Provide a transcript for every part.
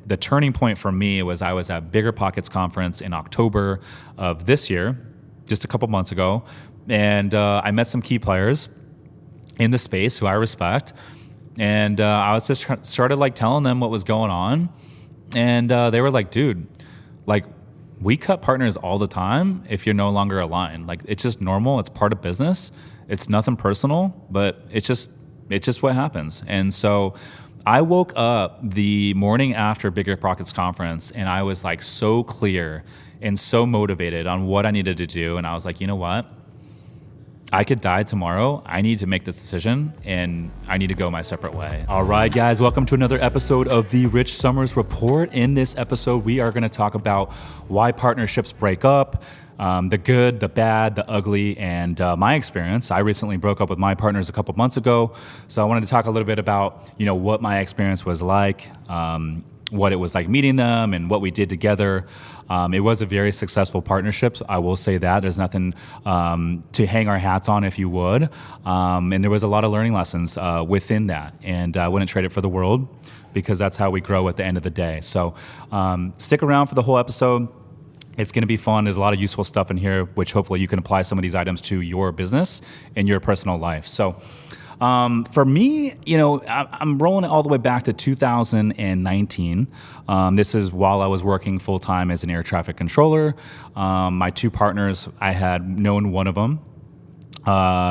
the turning point for me was I was at Bigger Pockets conference in October of this year, just a couple months ago, and I met some key players in the space who I respect, and I was just started like telling them what was going on, and they were like, "Dude, like we cut partners all the time if you're no longer aligned. Like it's just normal. It's part of business. It's nothing personal, but it's just what happens." And so I woke up the morning after Bigger Pockets conference, and I was like so clear and so motivated on what I needed to do, and I was like, you know what? I could die tomorrow. I need to make this decision, and I need to go my separate way. All right, guys, welcome to another episode of the Rich Summers Report. In this episode, we are going to talk about why partnerships break up, the good, the bad, the ugly, and my experience. I recently broke up with my partners a couple months ago, so I wanted to talk a little bit about, what my experience was like, what it was like meeting them, and what we did together. It was a very successful partnership. I will say that. There's nothing to hang our hats on, if you would. And there was a lot of learning lessons within that. And I wouldn't trade it for the world, because that's how we grow at the end of the day. So stick around for the whole episode. It's going to be fun. There's a lot of useful stuff in here, which hopefully you can apply some of these items to your business and your personal life. So for me, I'm rolling it all the way back to 2019. This is while I was working full time as an air traffic controller. My two partners, I had known one of them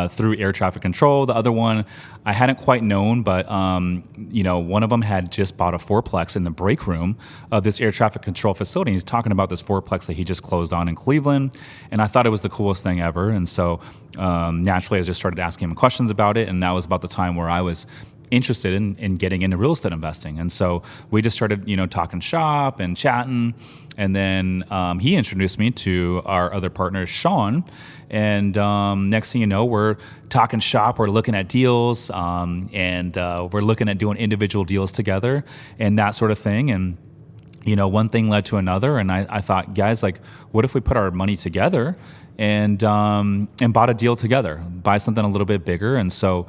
through air traffic control. The other one I hadn't quite known, but one of them had just bought a fourplex in the break room of this air traffic control facility. He's talking about this fourplex that he just closed on in Cleveland, and I thought it was the coolest thing ever. And so naturally, I just started asking him questions about it, and that was about the time where I was interested in getting into real estate investing. And so we just started, talking shop and chatting. And then he introduced me to our other partner, Sean. And next thing you know, we're talking shop, we're looking at deals, and we're looking at doing individual deals together and that sort of thing. And, one thing led to another. And I thought, guys, like, what if we put our money together and bought a deal together, buy something a little bit bigger? And so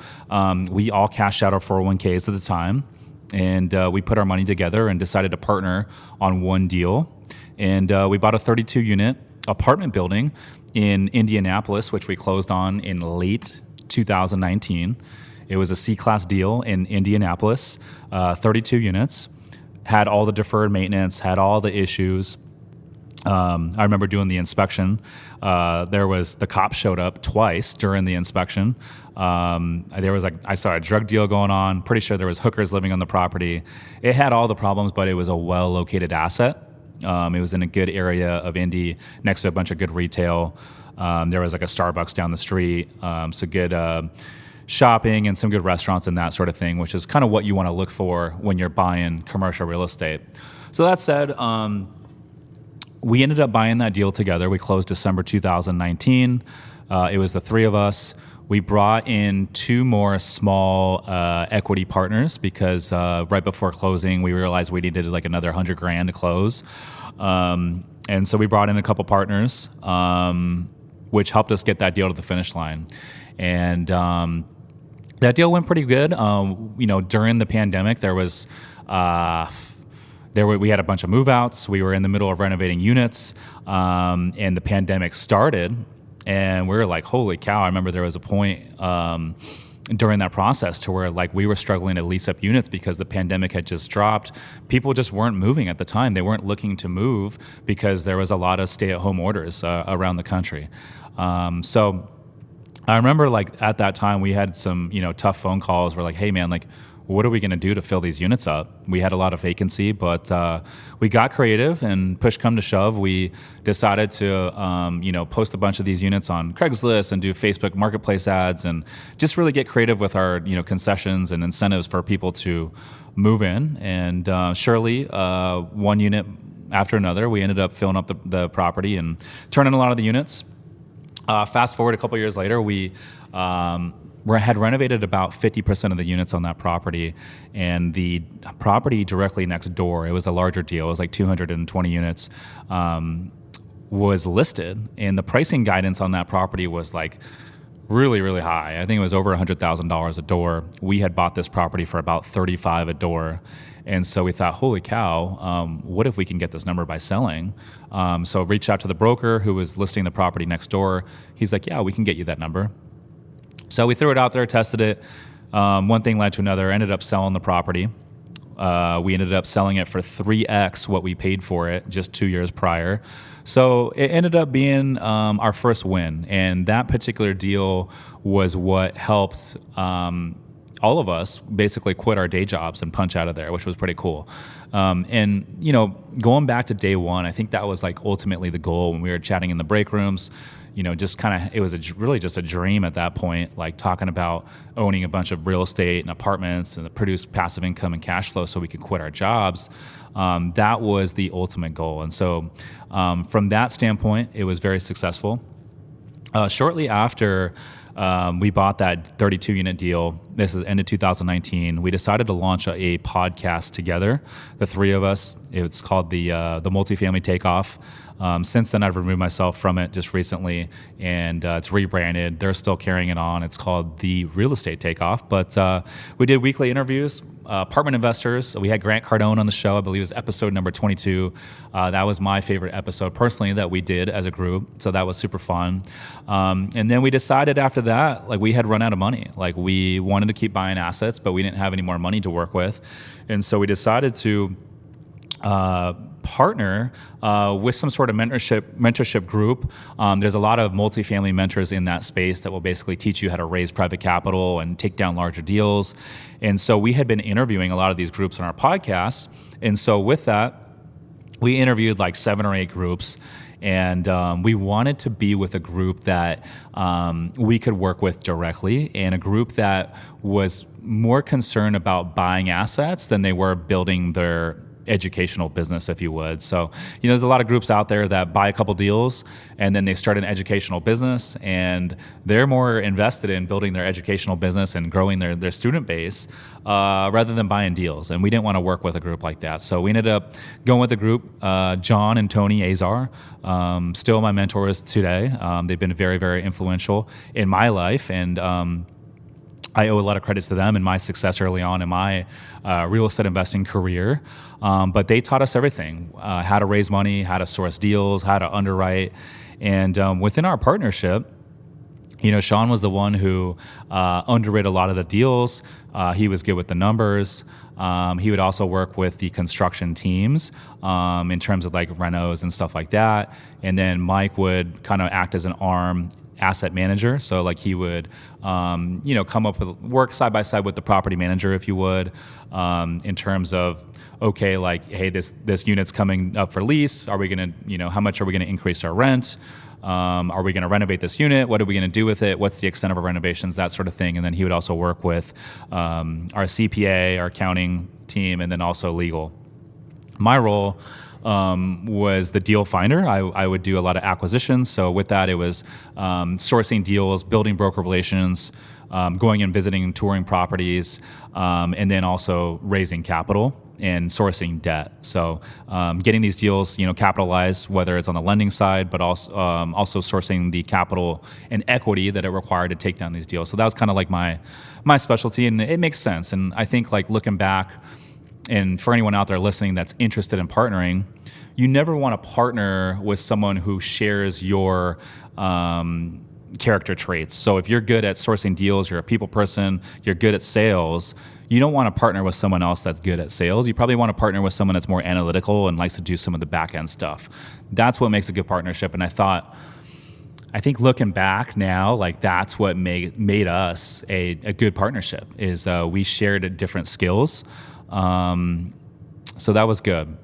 we all cashed out our 401ks at the time, and we put our money together and decided to partner on one deal. And we bought a 32-unit apartment building in Indianapolis, which we closed on in late 2019. It was a C-class deal in Indianapolis, 32 units, had all the deferred maintenance, had all the issues. I remember doing the inspection. The cops showed up twice during the inspection. I saw a drug deal going on. Pretty sure there was hookers living on the property. It had all the problems, but it was a well-located asset. It was in a good area of Indy, next to a bunch of good retail. There was like a Starbucks down the street, some good shopping and some good restaurants and that sort of thing, which is kind of what you want to look for when you're buying commercial real estate. So that said, we ended up buying that deal together. We closed December 2019. It was the three of us. We brought in two more small equity partners because right before closing, we realized we needed like another $100,000 to close. And so we brought in a couple partners, which helped us get that deal to the finish line. And that deal went pretty good. During the pandemic, we had a bunch of move-outs. We were in the middle of renovating units, and the pandemic started. And we were like, holy cow. I remember there was a point during that process to where like we were struggling to lease up units because the pandemic had just dropped. People just weren't moving at the time. They weren't looking to move because there was a lot of stay-at-home orders around the country. So I remember like at that time we had some, tough phone calls. We're like, hey man, like, what are we going to do to fill these units up? We had a lot of vacancy, but we got creative, and push come to shove, we decided to, post a bunch of these units on Craigslist and do Facebook Marketplace ads and just really get creative with our, concessions and incentives for people to move in. And surely, one unit after another, we ended up filling up the property and turning a lot of the units. Fast forward a couple years later, we had renovated about 50% of the units on that property, and the property directly next door, it was a larger deal, it was like 220 units, was listed, and the pricing guidance on that property was like really, really high. I think it was over $100,000 a door. We had bought this property for about $35 a door, And so we thought, holy cow, what if we can get this number by selling? So reached out to the broker who was listing the property next door. He's like, yeah, we can get you that number. So we threw it out there, tested it. One thing led to another, ended up selling the property. We ended up selling it for 3x what we paid for it just 2 years prior. So it ended up being our first win. And that particular deal was what helped all of us basically quit our day jobs and punch out of there, which was pretty cool. And, going back to day one, I think that was like ultimately the goal when we were chatting in the break rooms. Just kind of, it was really just a dream at that point, like talking about owning a bunch of real estate and apartments and produce passive income and cash flow so we could quit our jobs. That was the ultimate goal. And so from that standpoint, it was very successful. Shortly after we bought that 32 unit deal, this is ended 2019, we decided to launch a podcast together, the three of us. It's called the Multifamily Takeoff. Since then, I've removed myself from it just recently, and it's rebranded. They're still carrying it on. It's called the Real Estate Takeoff. But we did weekly interviews, apartment investors. We had Grant Cardone on the show. I believe it was episode number 22. That was my favorite episode personally that we did as a group. So that was super fun. And then we decided after that, like we had run out of money. Like we wanted to keep buying assets, but we didn't have any more money to work with. And so we decided to partner with some sort of mentorship group. There's a lot of multifamily mentors in that space that will basically teach you how to raise private capital and take down larger deals. And so we had been interviewing a lot of these groups on our podcast. And so with that, we interviewed like 7 or 8 groups. And we wanted to be with a group that we could work with directly, and a group that was more concerned about buying assets than they were building their educational business, if you would. So, there's a lot of groups out there that buy a couple deals and then they start an educational business, and they're more invested in building their educational business and growing their student base rather than buying deals. And we didn't want to work with a group like that. So we ended up going with a group, John and Tony Azar, still my mentors today. They've been very, very influential in my life, and I owe a lot of credit to them and my success early on in my real estate investing career. But they taught us everything, how to raise money, how to source deals, how to underwrite. And within our partnership, Sean was the one who underwrote a lot of the deals. He was good with the numbers. He would also work with the construction teams in terms of like renos and stuff like that. And then Mike would kind of act as an arm asset manager. So like he would, come up with work side by side with the property manager, if you would, in terms of, okay, like, hey, this unit's coming up for lease. Are we going to, how much are we going to increase our rent? Are we going to renovate this unit? What are we going to do with it? What's the extent of our renovations? That sort of thing. And then he would also work with our CPA, our accounting team, and then also legal. My role was the deal finder. I would do a lot of acquisitions. So with that, it was sourcing deals, building broker relations, going and visiting and touring properties, and then also raising capital and sourcing debt. So getting these deals, capitalized, whether it's on the lending side, but also sourcing the capital and equity that it required to take down these deals. So that was kind of like my specialty, and it makes sense. And I think like looking back, and for anyone out there listening that's interested in partnering, you never want to partner with someone who shares your character traits. So if you're good at sourcing deals, you're a people person, you're good at sales, you don't want to partner with someone else that's good at sales. You probably want to partner with someone that's more analytical and likes to do some of the back end stuff. That's what makes a good partnership. And I think looking back now, like that's what made us a good partnership, is we shared different skills. So that was good.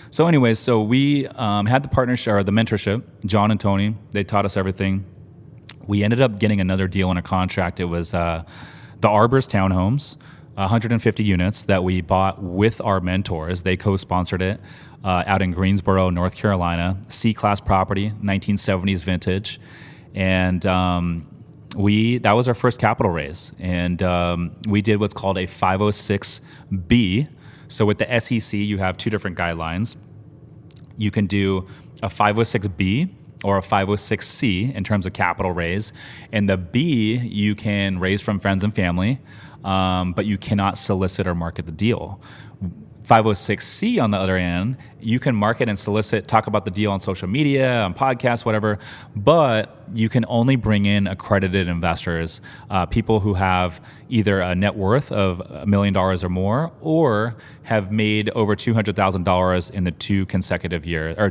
So anyways, so we had the partnership or the mentorship, John and Tony. They taught us everything. We ended up getting another deal in a contract. It was the Arbors Townhomes, 150 units that we bought with our mentors. They co-sponsored it out in Greensboro, North Carolina. C-class property, 1970s vintage. And that was our first capital raise. And we did what's called a 506B. So with the SEC, you have 2 different guidelines. You can do a 506B or a 506C in terms of capital raise. And the B, you can raise from friends and family, but you cannot solicit or market the deal. 506C, on the other hand, you can market and solicit, talk about the deal on social media, on podcasts, whatever, but you can only bring in accredited investors, people who have either a net worth of $1 million or more, or have made over $200,000 in the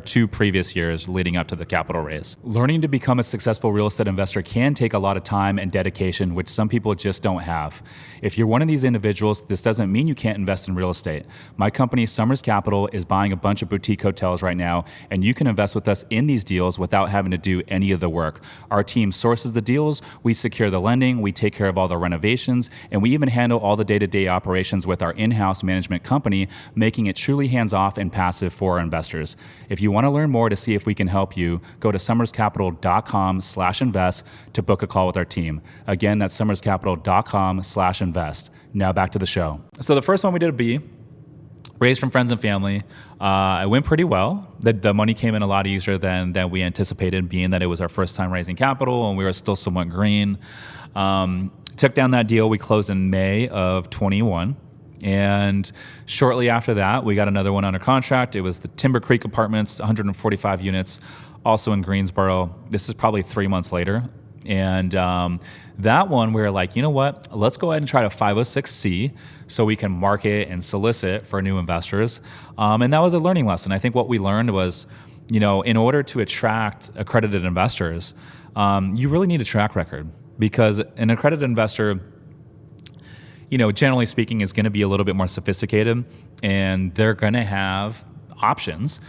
two previous years leading up to the capital raise. Learning to become a successful real estate investor can take a lot of time and dedication, which some people just don't have. If you're one of these individuals, this doesn't mean you can't invest in real estate. My company, Summers Capital, is buying a bunch of boutique hotels right now, and you can invest with us in these deals without having to do any of the work. Our team sources the deals, we secure the lending, we take care of all the renovations, and we even handle all the day-to-day operations with our in-house management company, making it truly hands-off and passive for our investors. If you want to learn more to see if we can help you, go to summerscapital.com/invest to book a call with our team. Again, that's summerscapital.com/invest. Now back to the show. So the first one we did a B, raised from friends and family. It went pretty well. The money came in a lot easier than we anticipated, being that it was our first time raising capital and we were still somewhat green. Took down that deal. We closed in May of 21. And shortly after that, we got another one under contract. It was the Timber Creek Apartments, 145 units, also in Greensboro. This is probably 3 months later. And that one, we were like, you know what? Let's go ahead and try to 506C so we can market and solicit for new investors. And that was a learning lesson. I think what we learned was, in order to attract accredited investors, you really need a track record, because an accredited investor, generally speaking, is going to be a little bit more sophisticated, and they're going to have options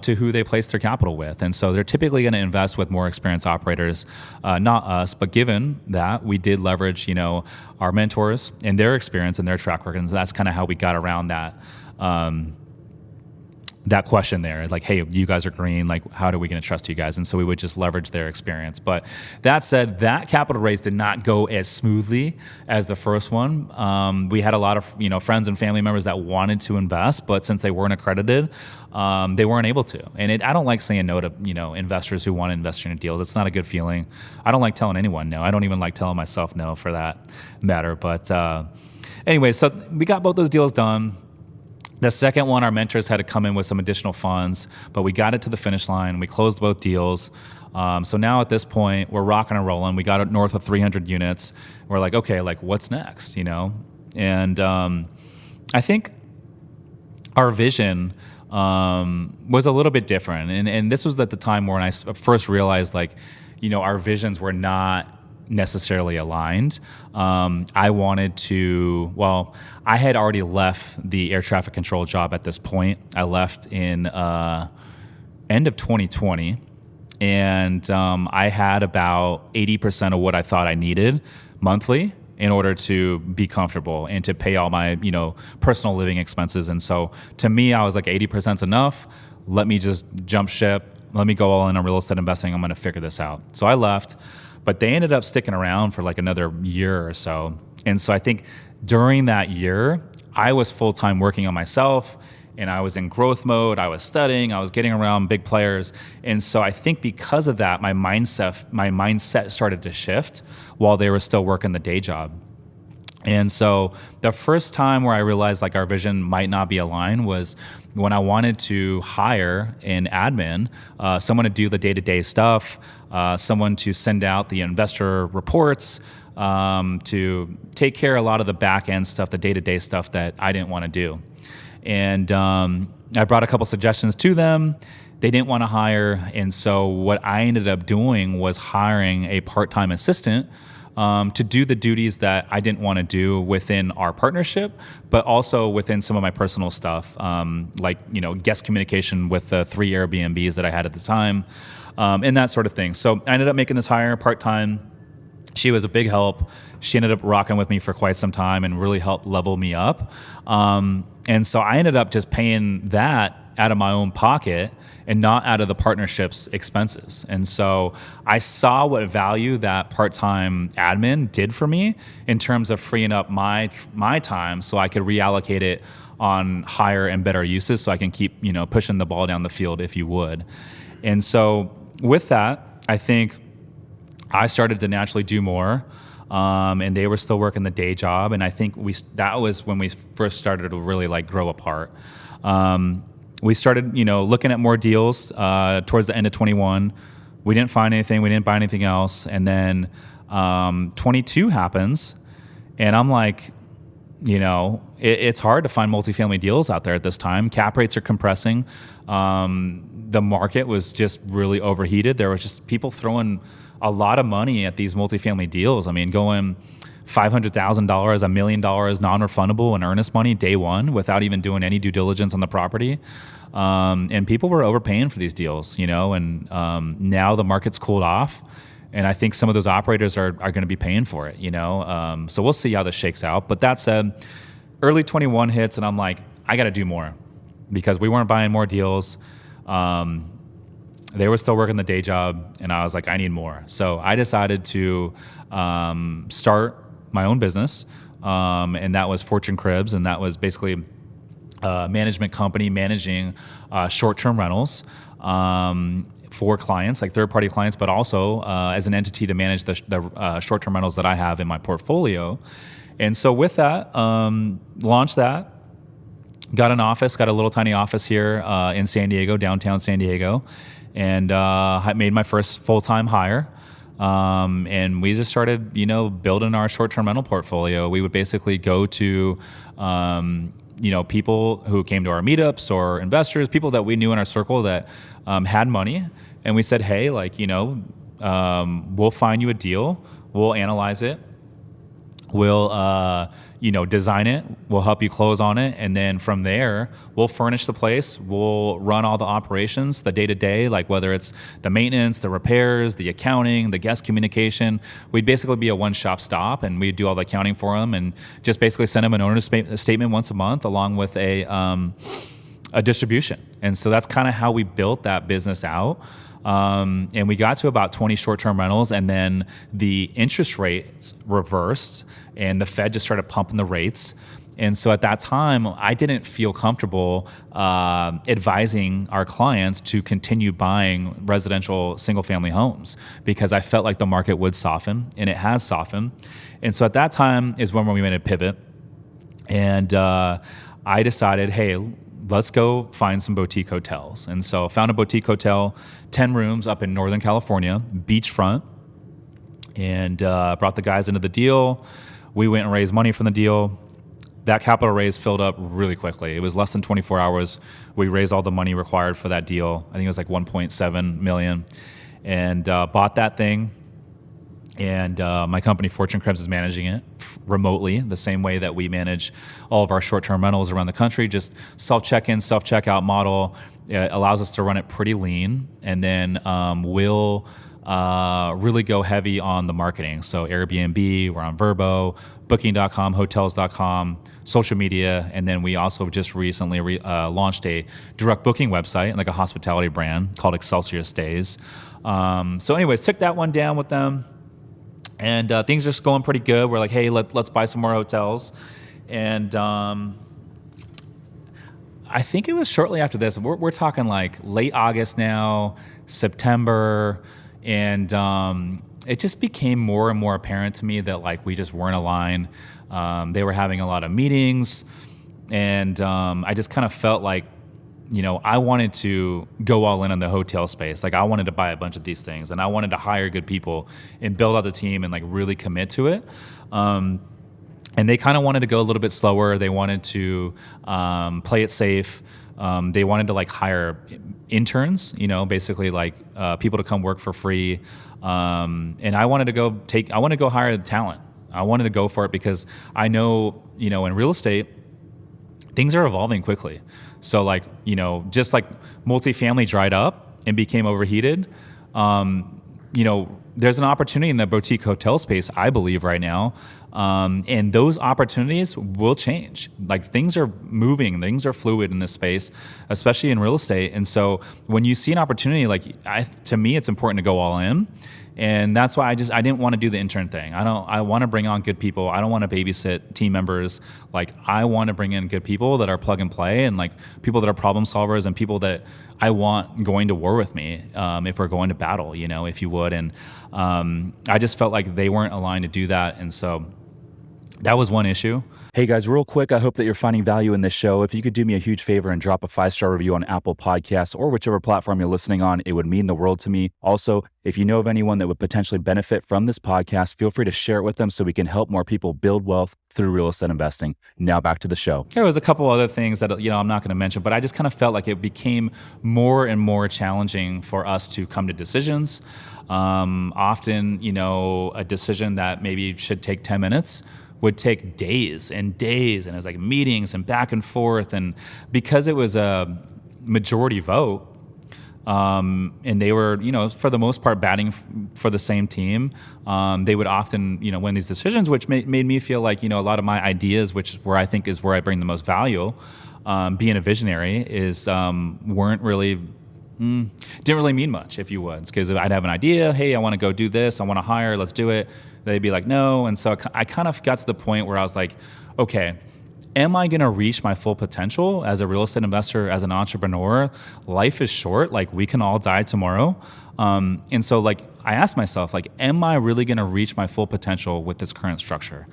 to who they place their capital with. And so they're typically going to invest with more experienced operators, not us. But given that, we did leverage, our mentors and their experience and their track record. And so that's kind of how we got around that question there, like, hey, you guys are green, like, how are we going to trust you guys? And so we would just leverage their experience. But that said, that capital raise did not go as smoothly as the first one. We had a lot of, friends and family members that wanted to invest, but since they weren't accredited, they weren't able to. And I don't like saying no to, investors who want to invest in your deals. It's not a good feeling. I don't like telling anyone no. I don't even like telling myself no, for that matter. But anyway, so we got both those deals done. The second one, our mentors had to come in with some additional funds, but we got it to the finish line. We closed both deals. So now at this point, we're rocking and rolling. We got it north of 300 units. We're like, okay, like, what's next, And I think our vision was a little bit different. And this was at the time when I first realized, like, our visions were not necessarily aligned. I wanted to, I had already left the air traffic control job at this point. I left in end of 2020, and I had about 80% of what I thought I needed monthly in order to be comfortable and to pay all my, personal living expenses. And so to me, I was like, 80% is enough. Let me just jump ship. Let me go all in on real estate investing. I'm going to figure this out. So I left. But they ended up sticking around for like another year or so. And so I think during that year, I was full-time working on myself, and I was in growth mode. I was studying. I was getting around big players. And so I think because of that, my mindset started to shift while they were still working the day job. And so the first time where I realized like our vision might not be aligned was when I wanted to hire an admin, someone to do the day-to-day stuff, someone to send out the investor reports, to take care of a lot of the back-end stuff, the day-to-day stuff that I didn't want to do. And I brought a couple suggestions to them. They didn't want to hire. And so what I ended up doing was hiring a part-time assistant to do the duties that I didn't want to do within our partnership, but also within some of my personal stuff, like, guest communication with the 3 Airbnbs that I had at the time, and that sort of thing. So I ended up making this hire part-time. She was a big help. She ended up rocking with me for quite some time and really helped level me up. And so I ended up just paying that out of my own pocket and not out of the partnership's expenses. And so I saw what value that part-time admin did for me in terms of freeing up my time so I could reallocate it on higher and better uses so I can keep, pushing the ball down the field, if you would. And so with that, I think I started to naturally do more. and they were still working the day job. And I think that was when we first started to really like grow apart. We started, looking at more deals towards the end of 21. We didn't find anything. We didn't buy anything else. And then 22 happens, and I'm like, it's hard to find multifamily deals out there at this time. Cap rates are compressing. The market was just really overheated. There was just people throwing a lot of money at these multifamily deals. I mean, going $500,000, $1 million non-refundable and earnest money day one without even doing any due diligence on the property. And people were overpaying for these deals, and now the market's cooled off. And I think some of those operators are going to be paying for it, So we'll see how this shakes out. But that said, early 21 hits, and I'm like, I got to do more because we weren't buying more deals. They were still working the day job, and I was like, I need more. So I decided to start my own business, and that was Fortune Cribs, and that was basically a management company managing short-term rentals for clients, like third-party clients, but also as an entity to manage the short-term rentals that I have in my portfolio. And so with that, launched that, got an office, got a little tiny office here in San Diego, downtown San Diego, and I made my first full-time hire. And we just started, building our short-term rental portfolio. We would basically go to, people who came to our meetups or investors, people that we knew in our circle that had money. And we said, hey, we'll find you a deal. We'll analyze it. We'll, design it. We'll help you close on it. And then from there, we'll furnish the place. We'll run all the operations, the day-to-day, like whether it's the maintenance, the repairs, the accounting, the guest communication. We'd basically be a one-shop stop, and we'd do all the accounting for them and just basically send them an owner's statement once a month along with a distribution. And so that's kind of how we built that business out. And we got to about 20 short-term rentals, and then the interest rates reversed, and the Fed just started pumping the rates. And so at that time, I didn't feel comfortable advising our clients to continue buying residential single-family homes because I felt like the market would soften, and it has softened. And so at that time is when we made a pivot, and I decided, hey, let's go find some boutique hotels. And so I found a boutique hotel, 10 rooms up in Northern California, beachfront, and brought the guys into the deal. We went and raised money from the deal. That capital raise filled up really quickly. It was less than 24 hours. We raised all the money required for that deal. I think it was like 1.7 million, and bought that thing. And my company, Fortune Cribs, is managing it remotely, the same way that we manage all of our short-term rentals around the country. Just self-check-in, self-checkout model. It allows us to run it pretty lean, and then we'll really go heavy on the marketing. So Airbnb, we're on Vrbo, Booking.com, Hotels.com, social media, and then we also just recently launched a direct booking website, like a hospitality brand called Excelsior Stays. So anyways, took that one down with them. And things are just going pretty good. We're like, hey, let's buy some more hotels. And I think it was shortly after this. We're talking like late August now, September. And it just became more and more apparent to me that like we just weren't aligned. They were having a lot of meetings. And I just kind of felt like, I wanted to go all in on the hotel space. Like I wanted to buy a bunch of these things, and I wanted to hire good people and build out the team and like really commit to it. And they kind of wanted to go a little bit slower. They wanted to play it safe. They wanted to like hire interns, basically like people to come work for free. And I wanted to go hire the talent. I wanted to go for it because I know, in real estate, things are evolving quickly. So like, just like multifamily dried up and became overheated, there's an opportunity in the boutique hotel space, I believe right now. And those opportunities will change. Like things are moving, things are fluid in this space, especially in real estate. And so when you see an opportunity, to me, it's important to go all in. And that's why I didn't want to do the intern thing. I want to bring on good people. I don't want to babysit team members. Like, I want to bring in good people that are plug and play, and like people that are problem solvers, and people that I want going to war with me if we're going to battle, if you would. And I just felt like they weren't aligned to do that. And so that was one issue. Hey guys, real quick, I hope that you're finding value in this show. If you could do me a huge favor and drop a 5-star review on Apple Podcasts or whichever platform you're listening on, it would mean the world to me. Also, if you know of anyone that would potentially benefit from this podcast, feel free to share it with them so we can help more people build wealth through real estate investing. Now back to the show. There was a couple other things that I'm not going to mention, but I just kind of felt like it became more and more challenging for us to come to decisions. Often, a decision that maybe should take 10 minutes would take days and days, and it was like meetings and back and forth. And because it was a majority vote, and they were, for the most part batting for the same team, they would often, win these decisions, which made me feel like, a lot of my ideas, which where I think is where I bring the most value, being a visionary, is weren't really didn't really mean much, if you would, because I'd have an idea, hey, I want to go do this, I want to hire, let's do it. They'd be like, no. And so I kind of got to the point where I was like, okay, am I going to reach my full potential as a real estate investor, as an entrepreneur? Life is short. Like, we can all die tomorrow. And so like, I asked myself, like, am I really going to reach my full potential with this current structure?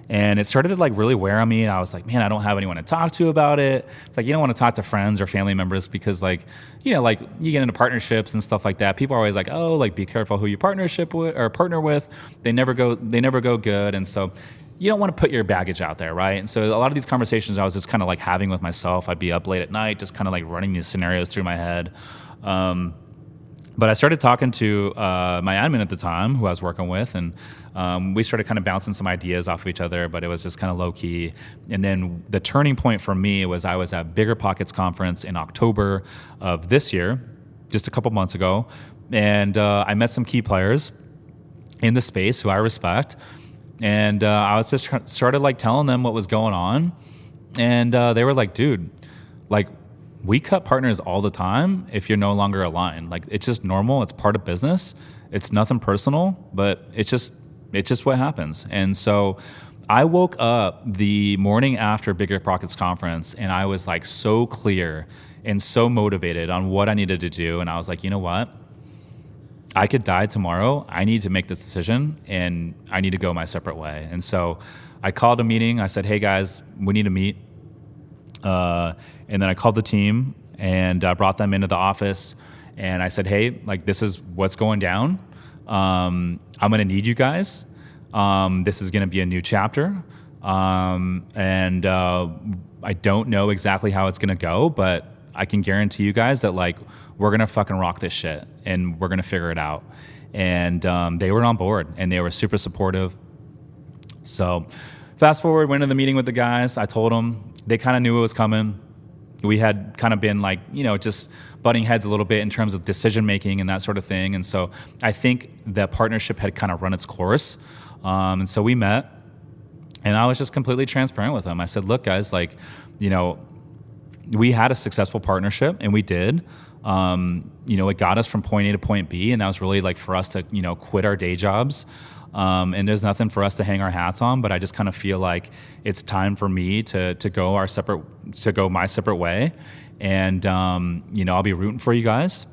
And it started to like really wear on me. And I was like, man, I don't have anyone to talk to about it. It's like, you don't want to talk to friends or family members because like, like you get into partnerships and stuff like that. People are always like, oh, like be careful who you partner with. They never go good. And so you don't want to put your baggage out there, right? And so a lot of these conversations I was just kind of like having with myself. I'd be up late at night, just kind of like running these scenarios through my head. But I started talking to my admin at the time, who I was working with, and we started kind of bouncing some ideas off of each other, but it was just kind of low key. And then the turning point for me was I was at Bigger Pockets conference in October of this year, just a couple months ago, and I met some key players in the space who I respect, and I was just started like telling them what was going on, and they were like, dude, like, we cut partners all the time if you're no longer aligned. Like, it's just normal. It's part of business. It's nothing personal, but it's just what happens. And so I woke up the morning after Bigger Pockets conference, and I was like so clear and so motivated on what I needed to do. And I was like, you know what? I could die tomorrow. I need to make this decision, and I need to go my separate way. And so I called a meeting. I said, hey guys, we need to meet. And then I called the team and brought them into the office, and I said, hey, like, this is what's going down. I'm going to need you guys. This is going to be a new chapter. And I don't know exactly how it's going to go, but I can guarantee you guys that like, we're going to fucking rock this shit and we're going to figure it out. And they were on board and they were super supportive. So fast forward, went to the meeting with the guys. I told them, they kind of knew it was coming. We had kind of been like, just butting heads a little bit in terms of decision making and that sort of thing. And so I think the partnership had kind of run its course. And so we met, and I was just completely transparent with them. I said, look, guys, like, we had a successful partnership, and we did. It got us from point A to point B, and that was really like for us to, quit our day jobs. And there's nothing for us to hang our hats on, but I just kind of feel like it's time for me to go my separate way. And, I'll be rooting for you guys.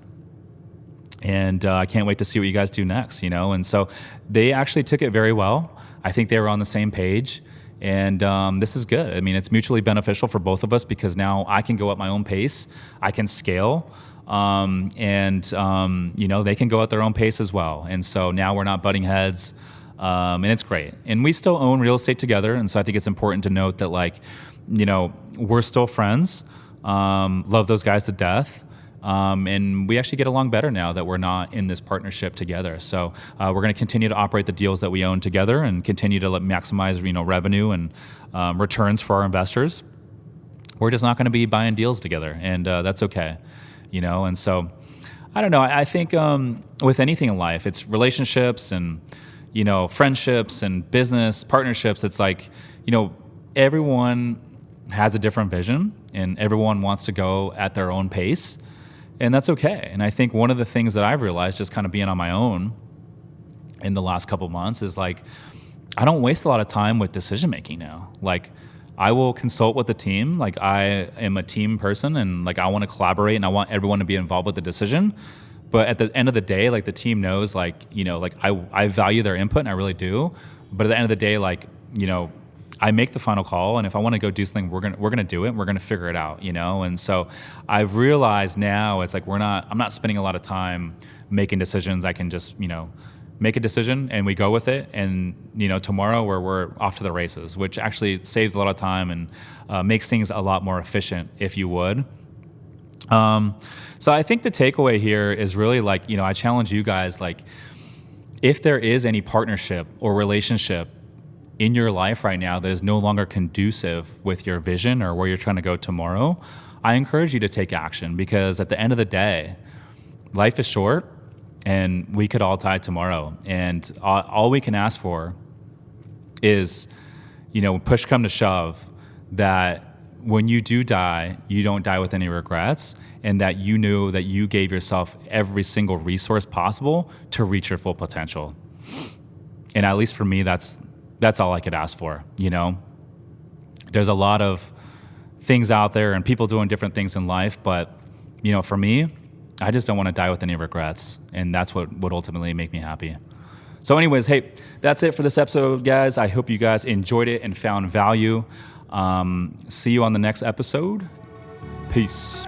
And I can't wait to see what you guys do next, And so they actually took it very well. I think they were on the same page. And this is good. I mean, it's mutually beneficial for both of us because now I can go at my own pace. I can scale. They can go at their own pace as well. And so now we're not butting heads. And it's great. And we still own real estate together. And so I think it's important to note that, like, we're still friends. Love those guys to death. And we actually get along better now that we're not in this partnership together. So we're going to continue to operate the deals that we own together and continue to maximize, revenue and returns for our investors. We're just not going to be buying deals together, and that's okay, And so I don't know. I think with anything in life, it's relationships and friendships and business partnerships. It's like everyone has a different vision, and everyone wants to go at their own pace. And that's okay. And I think one of the things that I've realized just kind of being on my own in the last couple months is like, I don't waste a lot of time with decision making now. Like, I will consult with the team. Like, I am a team person, and like I want to collaborate, and I want everyone to be involved with the decision. But at the end of the day, like the team knows, like, you know, like I value their input, and I really do. But at the end of the day, like, you know, I make the final call, and if I want to go do something, we're gonna do it. And we're gonna figure it out, you know. And so I've realized now it's like I'm not spending a lot of time making decisions. I can just, you know, make a decision and we go with it, and you know, tomorrow we're off to the races, which actually saves a lot of time and makes things a lot more efficient, if you would. So I think the takeaway here is really like, you know, I challenge you guys, like, if there is any partnership or relationship in your life right now that is no longer conducive with your vision or where you're trying to go tomorrow, I encourage you to take action, because at the end of the day, life is short and we could all die tomorrow. And all we can ask for is, you know, push come to shove, that when you do die, you don't die with any regrets, and that you know that you gave yourself every single resource possible to reach your full potential. And at least for me, that's all I could ask for, you know? There's a lot of things out there and people doing different things in life, but, you know, for me, I just don't want to die with any regrets, and that's what would ultimately make me happy. So anyways, hey, that's it for this episode, guys. I hope you guys enjoyed it and found value. See you on the next episode. Peace.